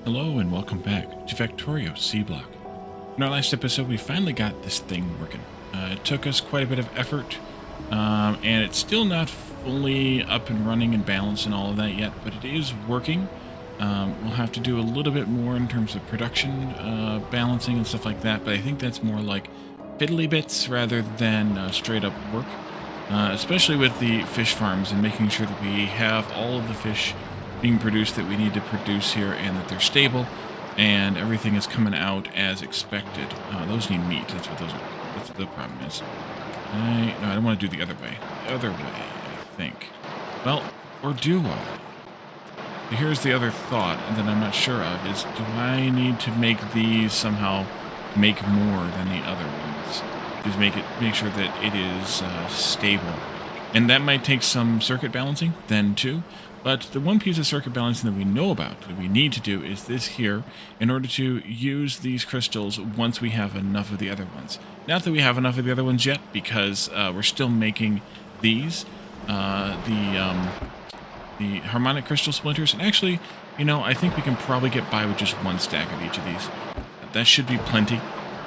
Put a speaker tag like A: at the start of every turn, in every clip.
A: Hello and welcome back to Factorio C Block. In our last episode, we finally got this thing working. It took us quite a bit of effort, and it's still not fully up and running and balanced and all of that yet, but it is working. We'll have to do a little bit more in terms of production, balancing and stuff like that, but I think that's more like fiddly bits rather than straight up work, especially with the fish farms and making sure that we have all of the fish being produced that we need to produce here and that they're stable and everything is coming out as expected. Those need meat. That's what the problem is. No, I don't want to do the other way. The other way, I think. Well, or do I? Here's the other thought that I'm not sure of is, do I need to make these somehow make more than the other ones? Just make sure that it is stable. And that might take some circuit balancing then too. But the one piece of circuit balancing that we know about, that we need to do, is this here, in order to use these crystals once we have enough of the other ones. Not that we have enough of the other ones yet, because we're still making these, the harmonic crystal splinters. And actually, you know, I think we can probably get by with just one stack of each of these. That should be plenty.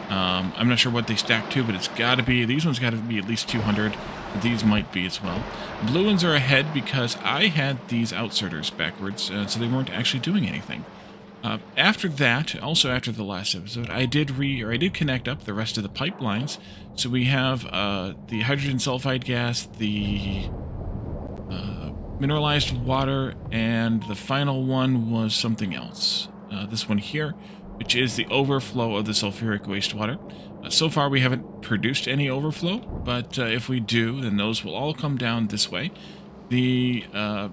A: I'm not sure what they stack to, but it's got to be, these ones got to be at least 200. These might be as well. Blue ones are ahead because I had these outserters backwards, so they weren't actually doing anything. After that, also after the last episode, I did connect up the rest of the pipelines. So we have the hydrogen sulfide gas, the mineralized water, and the final one was something else. This one here, which is the overflow of the sulfuric wastewater. So far, we haven't produced any overflow, but if we do, then those will all come down this way. The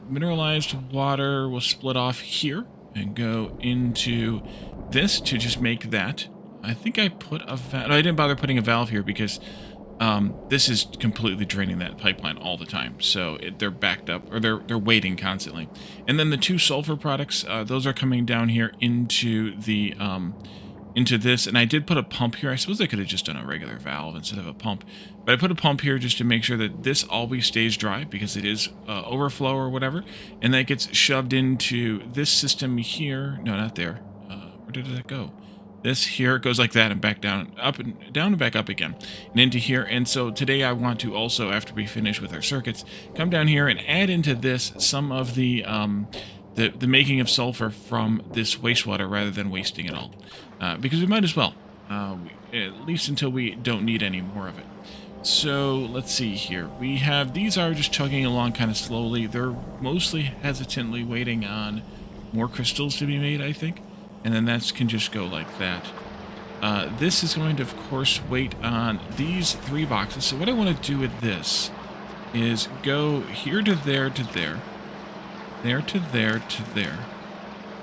A: mineralized water will split off here and go into this to just make that. I think I put a valve. No, I didn't bother putting a valve here because this is completely draining that pipeline all the time. So they're backed up, or they're waiting constantly. And then the two sulfur products, those are coming down here into the into this, and I did put a pump here. I suppose I could have just done a regular valve instead of a pump, but I put a pump here just to make sure that this always stays dry because it is overflow or whatever, and that gets shoved into this system here. No, not there. Where did that go? This here goes like that and back down, up and down and back up again, and into here. And so today I want to also, after we finish with our circuits, come down here and add into this some of the making of sulfur from this wastewater rather than wasting it all. Because we might as well, at least until we don't need any more of it. So let's see here. We have, these are just chugging along kind of slowly. They're mostly hesitantly waiting on more crystals to be made, I think. And then that can just go like that. This is going to, of course, wait on these three boxes. So what I want to do with this is go here to there to there. There to there to there.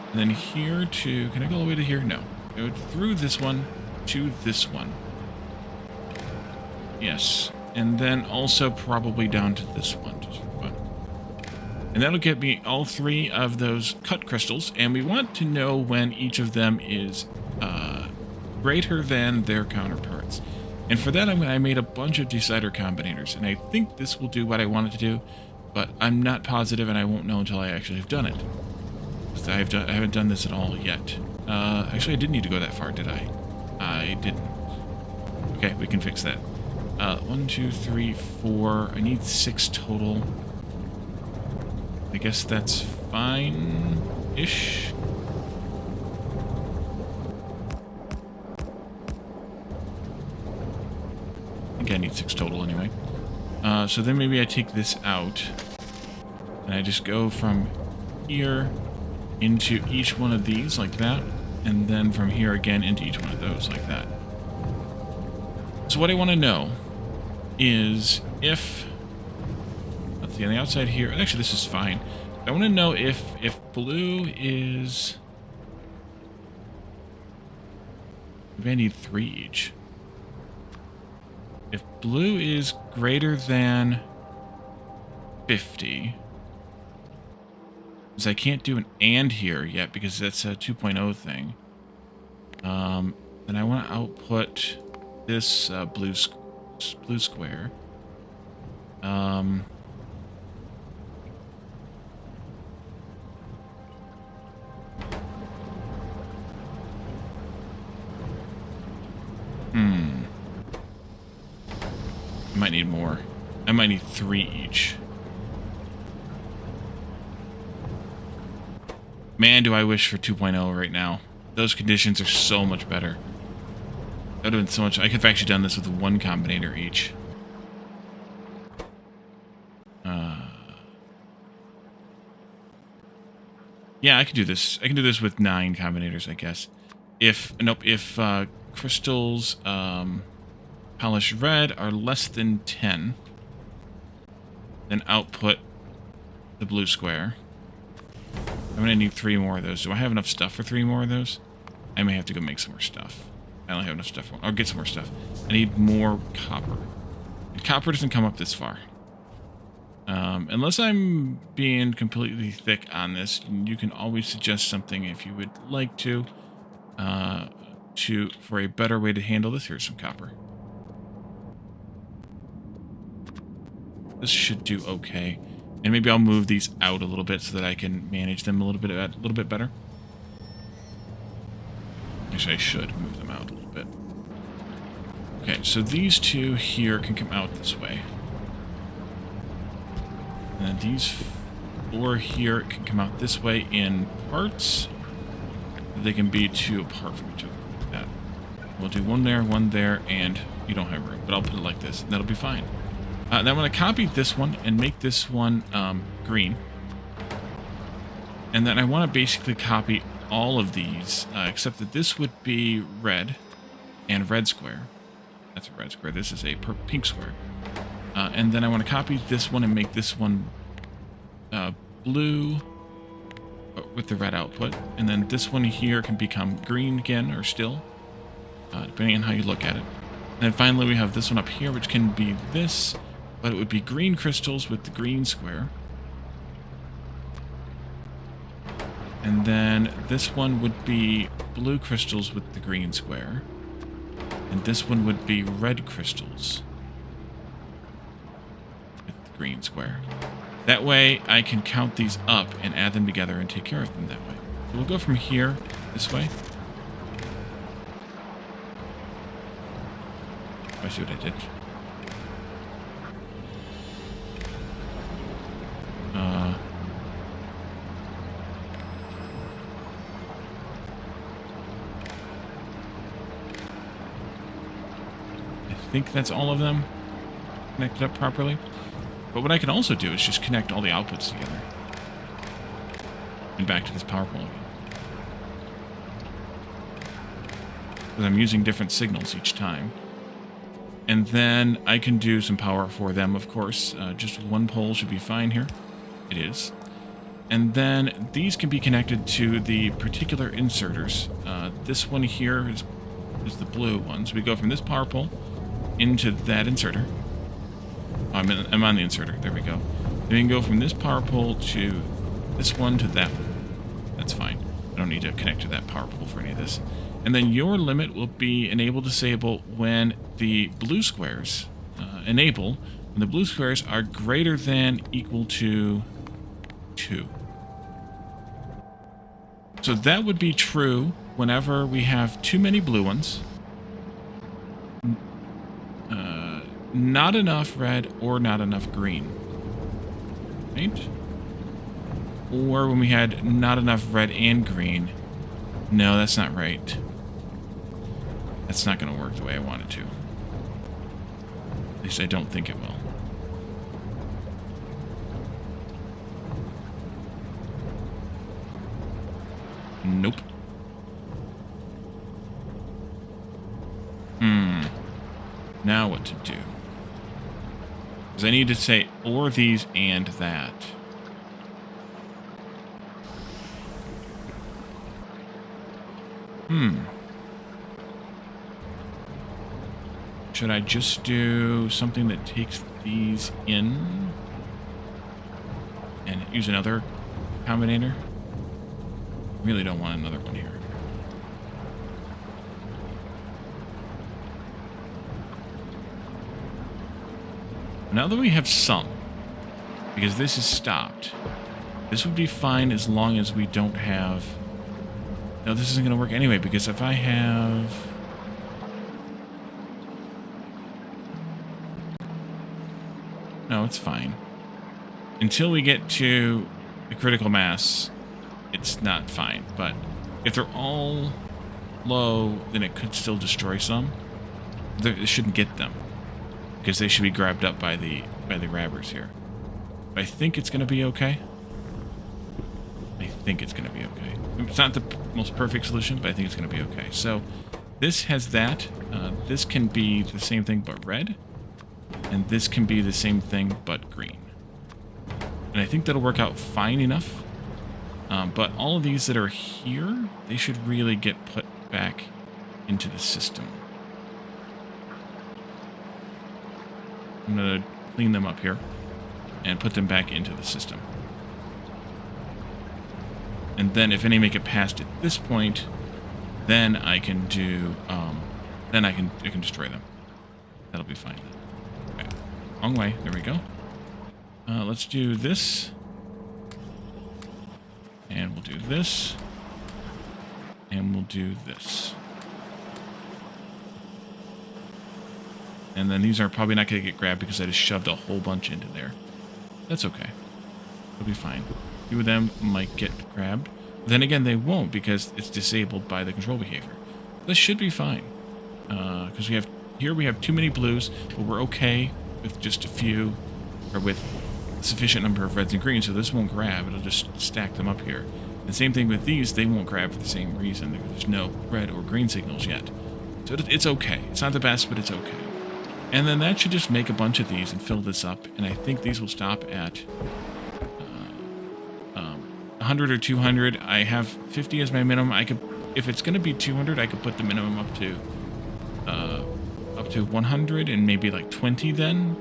A: And then here to, can I go all the way to here? No. Go through this one to this one. Yes. And then also probably down to this one, just for fun. And that'll get me all three of those cut crystals, and we want to know when each of them is greater than their counterparts. And for that, I made a bunch of decider combinators, and I think this will do what I wanted to do, but I'm not positive, and I won't know until I actually have done it. I haven't done this at all yet. Actually, I didn't need to go that far, did I? I didn't. Okay, we can fix that. 1, 2, 3, 4. I need 6 total. I guess that's fine-ish. I think I need 6 total anyway. So then maybe I take this out, and I just go from here into each one of these like that, and then from here again into each one of those like that. So what I want to know is if, let's see, on the outside here, actually this is fine. I want to know if blue is, maybe I need 3 each. If blue is greater than 50, because I can't do an and here yet because that's a 2.0 thing. Then I want to output this blue square. Hmm. I might need more. I might need 3 each. Man, do I wish for 2.0 right now. Those conditions are so much better. That would have been so much. I could have actually done this with 1 combinator each. Yeah, I could do this. I can do this with 9 combinators, I guess. If crystals polished red are less than 10, then output the blue square. I'm going to need 3 more of those. Do I have enough stuff for 3 more of those? I may have to go make some more stuff. I don't have enough stuff. I'll get some more stuff. I need more copper. And copper doesn't come up this far. Unless I'm being completely thick on this, you can always suggest something if you would like to for a better way to handle this. Here's some copper. This should do okay. And maybe I'll move these out a little bit so that I can manage them a little bit better. Actually, I should move them out a little bit. Okay, so these 2 here can come out this way. And then these 4 here can come out this way in parts. They can be 2 apart from each other. Like that. We'll do 1 there, and you don't have room. But I'll put it like this, and that'll be fine. Then I'm going to copy this one and make this one green. And then I want to basically copy all of these, except that this would be red and red square. That's a red square. This is a pink square. And then I want to copy this one and make this one blue with the red output. And then this one here can become green again, or still, depending on how you look at it. And then finally we have this one up here, which can be this, but it would be green crystals with the green square. And then this one would be blue crystals with the green square. And this one would be red crystals with the green square. That way I can count these up and add them together and take care of them that way. So we'll go from here this way. I see what I did. I think that's all of them connected up properly. But what I can also do is just connect all the outputs together. And back to this power pole again. Because I'm using different signals each time. And then I can do some power for them, of course. Just 1 pole should be fine here. It is. And then these can be connected to the particular inserters. This one here is the blue one. So we go from this power pole into that inserter. Oh, I'm on the inserter. There we go. Then we can go from this power pole to this one to that one. That's fine. I don't need to connect to that power pole for any of this. And then your limit will be enable disable when the blue squares enable when the blue squares are greater than equal to 2. So that would be true whenever we have too many blue ones, not enough red or not enough green, right? Or when we had not enough red and green. No, that's not right. That's not going to work the way I want it to. At least I don't think it will. Nope. Now what to do? Because I need to say or these and that. Should I just do something that takes these in and use another combinator? Really don't want another one here. Now that we have some, because this is stopped, this would be fine as long as we don't have... No, this isn't going to work anyway, because if I have... No, it's fine. Until we get to the critical mass, it's not fine. But if they're all low, then it could still destroy some. It shouldn't get them, because they should be grabbed up by the grabbers here. But I think it's going to be okay. I think it's going to be okay. It's not the most perfect solution, but I think it's going to be okay. So this has that. This can be the same thing but red. And this can be the same thing but green. And I think that'll work out fine enough. But all of these that are here, they should really get put back into the system. I'm going to clean them up here and put them back into the system. And then if any make it past at this point, then I can do, then I can destroy them. That'll be fine. Okay. Wrong way. There we go. Let's do this. And we'll do this. And we'll do this. And then these are probably not going to get grabbed because I just shoved a whole bunch into there. That's okay. It'll be fine. A few of them might get grabbed. Then again, they won't because it's disabled by the control behavior. This should be fine. Because we have too many blues, but we're okay with just a few, or with a sufficient number of reds and greens, so this won't grab. It'll just stack them up here. The same thing with these, they won't grab for the same reason. There's no red or green signals yet. So it's okay. It's not the best, but it's okay. And then that should just make a bunch of these and fill this up. And I think these will stop at 100 or 200. I have 50 as my minimum. I could, if it's going to be 200, I could put the minimum up to 100 and maybe like 20 then.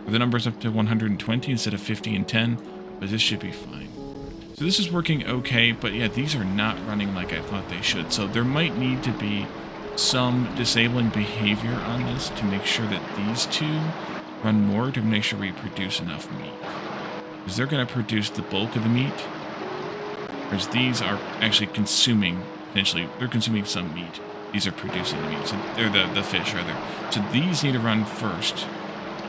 A: Or the number's up to 120 instead of 50 and 10. But this should be fine. So this is working okay, but yeah, these are not running like I thought they should. So there might need to be some disabling behavior on this to make sure that these two run more to make sure we produce enough meat. Because they're going to produce the bulk of the meat, whereas these are actually consuming, potentially, they're consuming some meat. These are producing the meat, so they're the fish, rather. So these need to run first,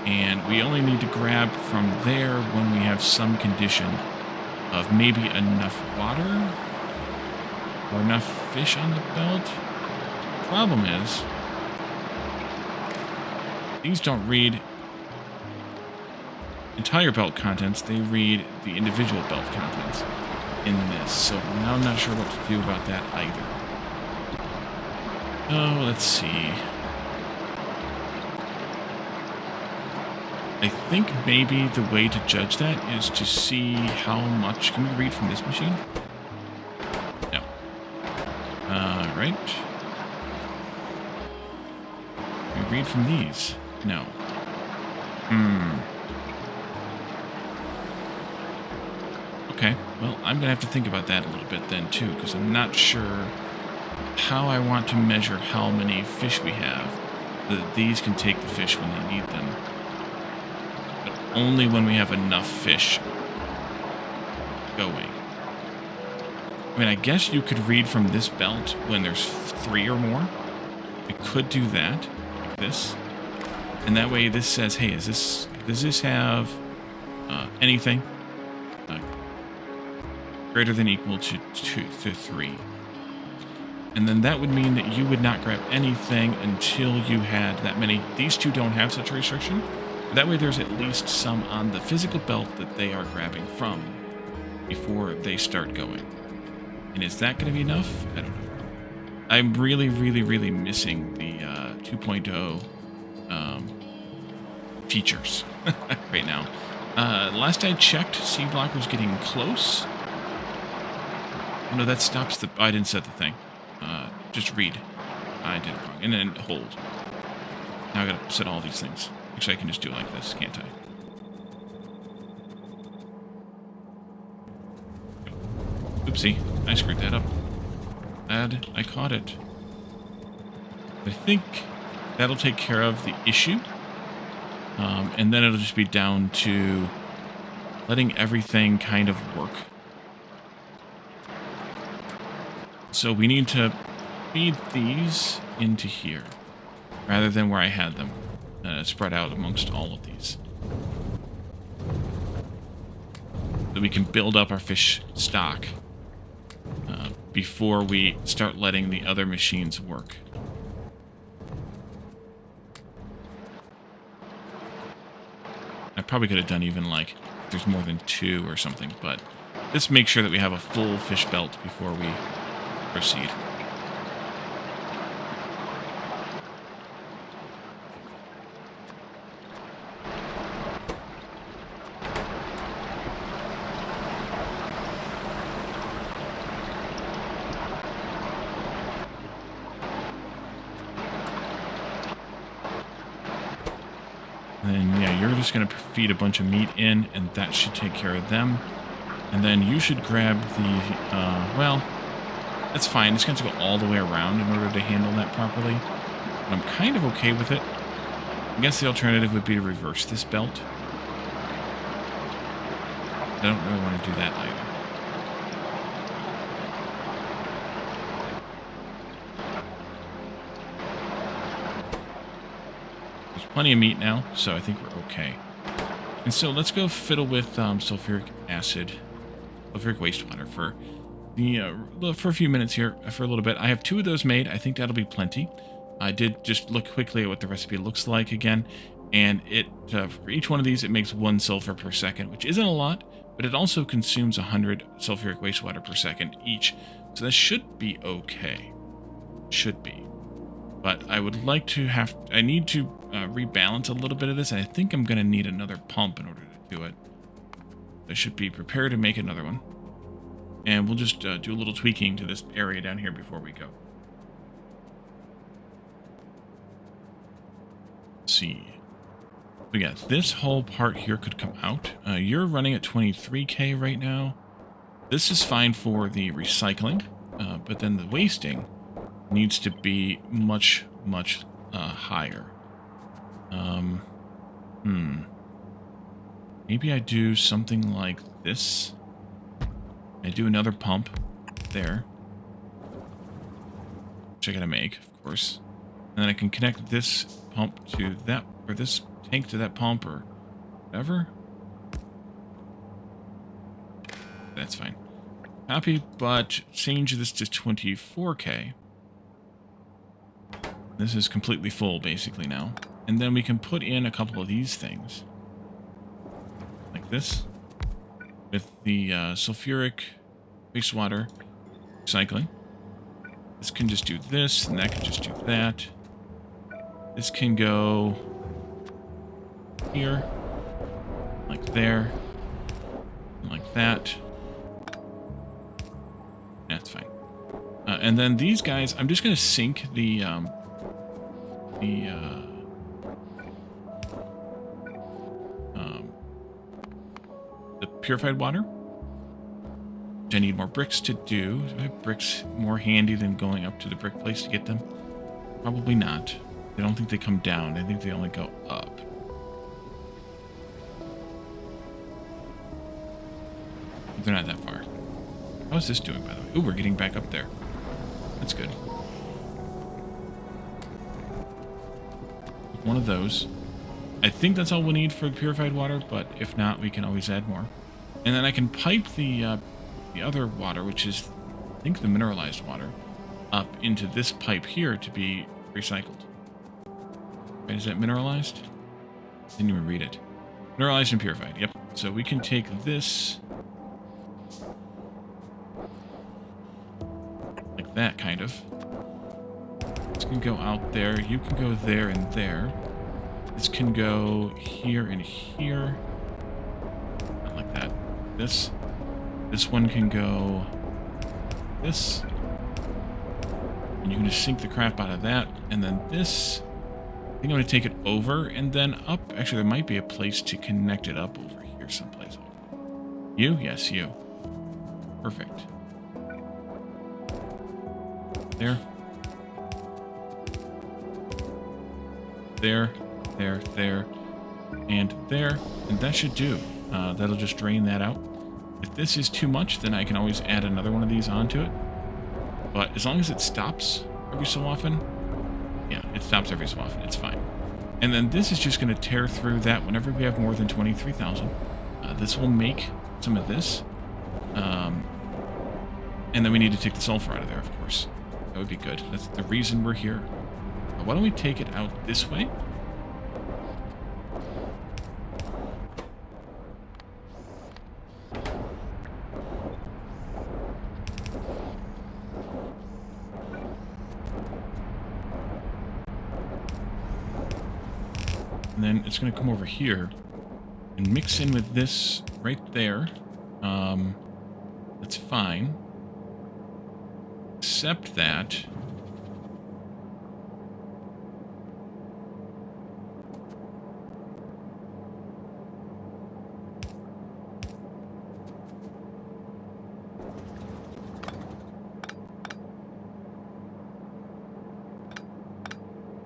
A: and we only need to grab from there when we have some condition of maybe enough water or enough fish on the belt. Problem is, these don't read entire belt contents, they read the individual belt contents in this, so now I'm not sure what to do about that either. Oh, let's see. I think maybe the way to judge that is to see how much. Can we read from this machine? No. Right. Read from these? No. Okay, well, I'm gonna have to think about that a little bit then too, because I'm not sure how I want to measure how many fish we have, that these can take the fish when they need them. But only when we have enough fish going. I mean, I guess you could read from this belt when there's 3 or more. I could do that. This, and that way this says, hey, does this have anything greater than equal to 3? And then that would mean that you would not grab anything until you had that many. These two don't have such a restriction. That way there's at least some on the physical belt that they are grabbing from before they start going. And is that going to be enough? I don't know. I'm really, really, really missing the 2.0 features right now. Last I checked, C block was getting close. Oh, no, that stops the... I didn't set the thing. Just read. I did it wrong. And then hold. Now I gotta set all these things. Actually, I can just do it like this, can't I? Oopsie. I screwed that up. I caught it. I think that'll take care of the issue. And then it'll just be down to letting everything kind of work. So we need to feed these into here rather than where I had them spread out amongst all of these. that we can build up our fish stock before we start letting the other machines work. I probably could have done even like there's more than 2 or something, but let's make sure that we have a full fish belt before we proceed. And then, yeah, you're just going to feed a bunch of meat in, and that should take care of them. And then you should grab the, well, that's fine. It's going to go all the way around in order to handle that properly. But I'm kind of okay with it. I guess the alternative would be to reverse this belt. I don't really want to do that either. Plenty of meat now, so I think we're okay. And so let's go fiddle with sulfuric acid, sulfuric wastewater for the for a few minutes here, for a little bit. I have 2 of those made. I think that'll be plenty. I did just look quickly at what the recipe looks like again, and it for each one of these it makes 1 sulfur per second, which isn't a lot, but it also consumes 100 sulfuric wastewater per second each. So that should be okay. Should be. But I would like to have, I need to rebalance a little bit of this, and I think I'm going to need another pump in order to do it. I should be prepared to make another one. And we'll just do a little tweaking to this area down here before we go. Let's see. We got this whole part here could come out. You're running at 23K right now. This is fine for the recycling, but then the wasting needs to be much, much higher. Maybe I do something like this. I do another pump there, which I gotta make, of course. And then I can connect this pump to that, or this tank to that pump, or whatever. That's fine. Copy, but change this to 24K. This is completely full, basically, now. And then we can put in a couple of these things. Like this. With the sulfuric wastewater recycling. This can just do this, and that can just do that. This can go here. Like there. And like that. That's fine. And then these guys, I'm just going to sink the purified water. Which I need more bricks to do. Do I have bricks more handy than going up to the brick place to get them? Probably not. I don't think they come down. I think they only go up. They're not that far. How's this doing, by the way? Ooh, we're getting back up there. That's good. One of those. I think that's all we'll need for the purified water, but if not, we can always add more. And then I can pipe the other water, which is, I think, the mineralized water, up into this pipe here to be recycled. Right, is that mineralized? Didn't even read it. Mineralized and purified, yep. So we can take this, like that, kind of. This can go out there. You can go there and there. This can go here and here. Not like that. This one can go this. And you can just sink the crap out of that. And then this, I think I'm going to take it over and then up. Actually, there might be a place to connect it up over here someplace. You? Yes, you. Perfect. There. There, there, and there. And that should do. That'll just drain that out. If this is too much, then I can always add another one of these onto it. But as long as it stops every so often, yeah, it stops every so often. It's fine. And then this is just going to tear through that whenever we have more than 23,000. This will make some of this. And then we need to take the sulfur out of there, of course. That would be good. That's the reason we're here. Why don't we take it out this way? And then it's going to come over here and mix in with this right there. That's fine. Except that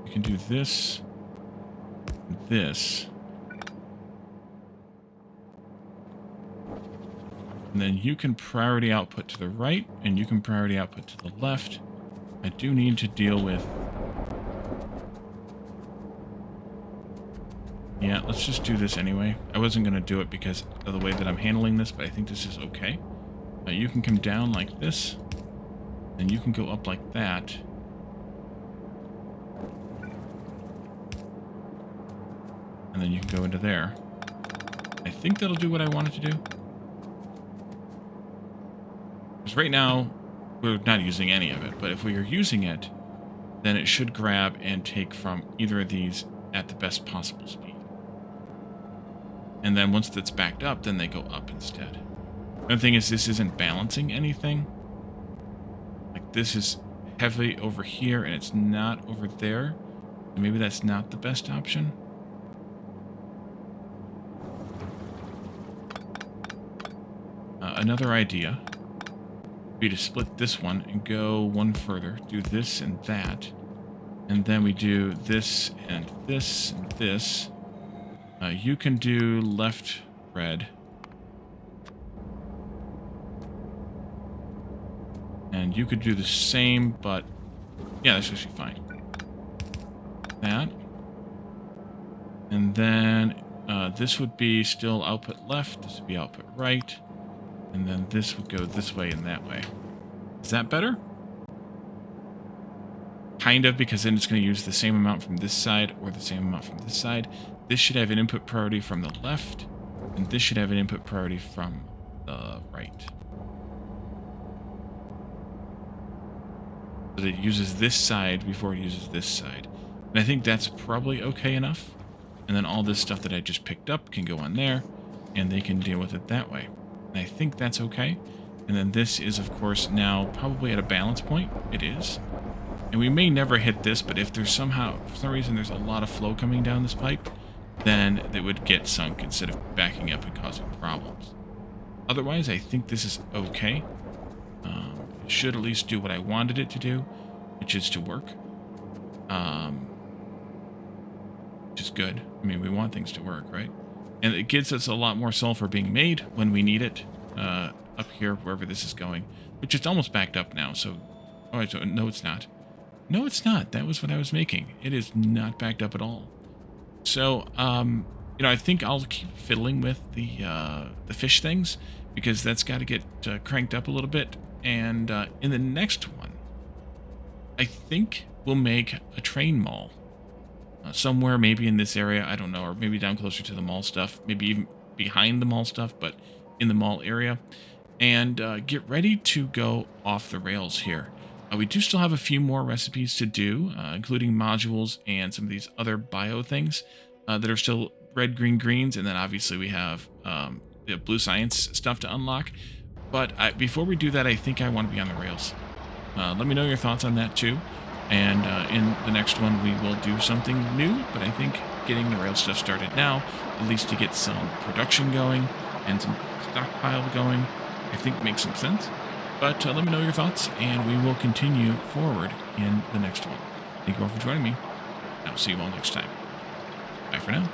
A: you can do this, this, and then you can priority output to the right, and you can priority output to the left. I do need to deal with... Yeah, let's just do this anyway. I wasn't going to do it because of the way that I'm handling this, but I think this is okay. You can come down like this, and you can go up like that. And then you can go into there. I think that'll do what I want it to do. Because right now, we're not using any of it, but if we are using it, then it should grab and take from either of these at the best possible speed. And then once that's backed up, then they go up instead. The thing is, this isn't balancing anything. Like, this is heavy over here, and it's not over there. Maybe that's not the best option. Another idea would be to split this one and go one further. Do this and that. And then we do this and this and this. You can do left red. And you could do the same, but yeah, that's actually fine. That. And then this would be still output left. This would be output right. And then this would go this way and that way. Is that better? Kind of, because then it's going to use the same amount from this side or the same amount from this side. This should have an input priority from the left, and this should have an input priority from the right. So that it uses this side before it uses this side. And I think that's probably okay enough. And then all this stuff that I just picked up can go on there, and they can deal with it that way. And I think that's okay. And then this is, of course, now probably at a balance point. It is. And we may never hit this, but if there's somehow, for some reason, there's a lot of flow coming down this pipe, then it would get sunk instead of backing up and causing problems. Otherwise, I think this is okay. It should at least do what I wanted it to do, which is to work. Which is good. I mean, we want things to work, right? And it gives us a lot more sulfur being made when we need it up here, wherever this is going. Which it's almost backed up now, so... Oh, no, it's not. No, it's not. That was what I was making. It is not backed up at all. So, you know, I think I'll keep fiddling with the fish things, because that's got to get cranked up a little bit. And in the next one, I think we'll make a train mall. Somewhere maybe in this area, I don't know, or maybe down closer to the mall stuff, maybe even behind the mall stuff, but in the mall area. And get ready to go off the rails here. We do still have a few more recipes to do, including modules and some of these other bio things that are still red, green, greens, and then obviously we have the blue science stuff to unlock. But before we do that, I think I want to be on the rails. Let me know your thoughts on that too. And in the next one, we will do something new, but I think getting the rail stuff started now, at least to get some production going and some stockpile going, I think makes some sense. But let me know your thoughts, and we will continue forward in the next one. Thank you all for joining me. I'll see you all next time. Bye for now.